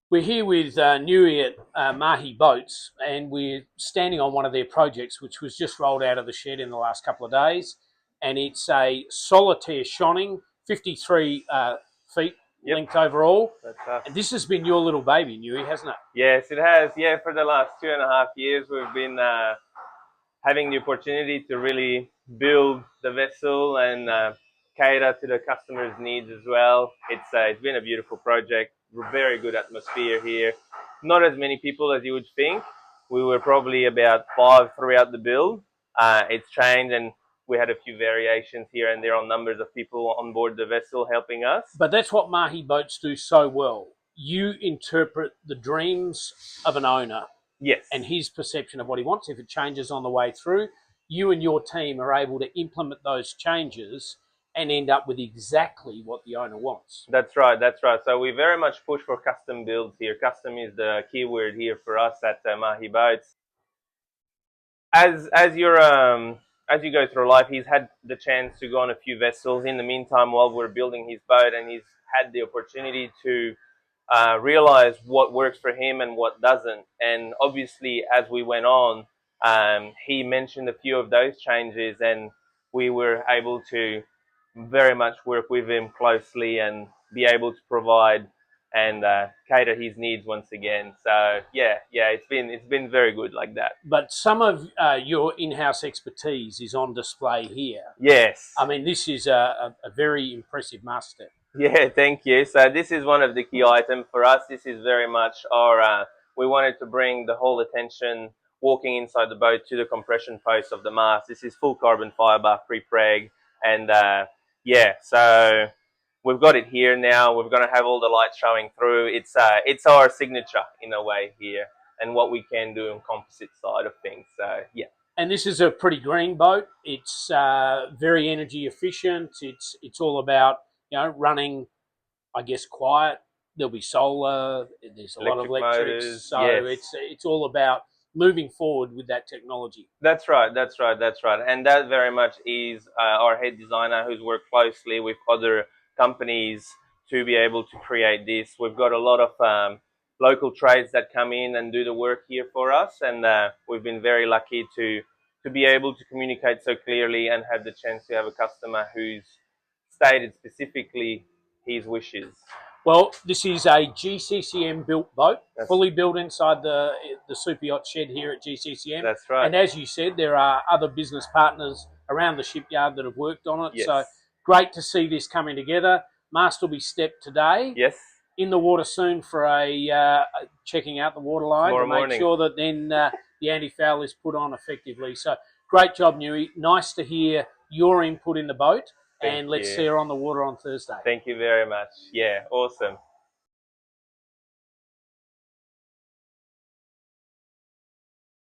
We're here with Nui at Mahi Boats, and we're standing on one of their projects, which was just rolled out of the shed in the last couple of days. And it's a Solitaire Schionning, 53 feet length overall. That's us. And this has been your little baby, Nui, hasn't it? Yes, it has. Yeah, for the last 2.5 years, we've been having the opportunity to really build the vessel and cater to the customer's needs as well. It's been a beautiful project. Very good atmosphere here. Not as many people as you would think. We were probably about 5 throughout the build. It's changed, and we had a few variations here and there on numbers of people on board the vessel helping us. But that's what Mahi Boats do so well. You interpret the dreams of an owner. Yes. And his perception of what he wants. If it changes on the way through, you and your team are able to implement those changes and end up with exactly what the owner wants. That's right, that's right. So we very much push for custom builds here. Custom is the key word here for us at Mahi Boats. As you go through life, he's had the chance to go on a few vessels. In the meantime, while we're building his boat, and he's had the opportunity to realize what works for him and what doesn't. And obviously, as we went on, he mentioned a few of those changes, and we were able to very much work with him closely and be able to provide and cater his needs once again. So yeah, it's been very good like that. But some of your in-house expertise is on display here. Yes. I mean, this is a very impressive master. Yeah, thank you. So this is one of the key items for us. This is very much our, we wanted to bring the whole attention walking inside the boat to the compression post of the mast. This is full carbon fiber, pre-preg, and yeah, so we've got it here now. We're going to have all the lights showing through. It's our signature in a way here, and what we can do on composite side of things. So yeah. And this is a pretty green boat. It's very energy efficient. It's all about, you know, running, I guess, quiet. There'll be solar. There's a lot of electrics. Motors, so yes. it's all about moving forward with that technology. That's right. And that very much is our head designer, who's worked closely with other companies to be able to create this. We've got a lot of local trades that come in and do the work here for us, and we've been very lucky to be able to communicate so clearly and have the chance to have a customer who's stated specifically his wishes. Well, this is a GCCM built boat, fully built inside the Superyacht shed here at GCCM. That's right. And as you said, there are other business partners around the shipyard that have worked on it. Yes. So great to see this coming together. Mast will be stepped today. Yes. In the water soon for a checking out the water line Tomorrow to make morning. sure that then the anti-foul is put on effectively. So great job, Nui. Nice to hear your input in the boat. Thank let's you. see her on the water on Thursday. Thank you very much. Yeah, awesome.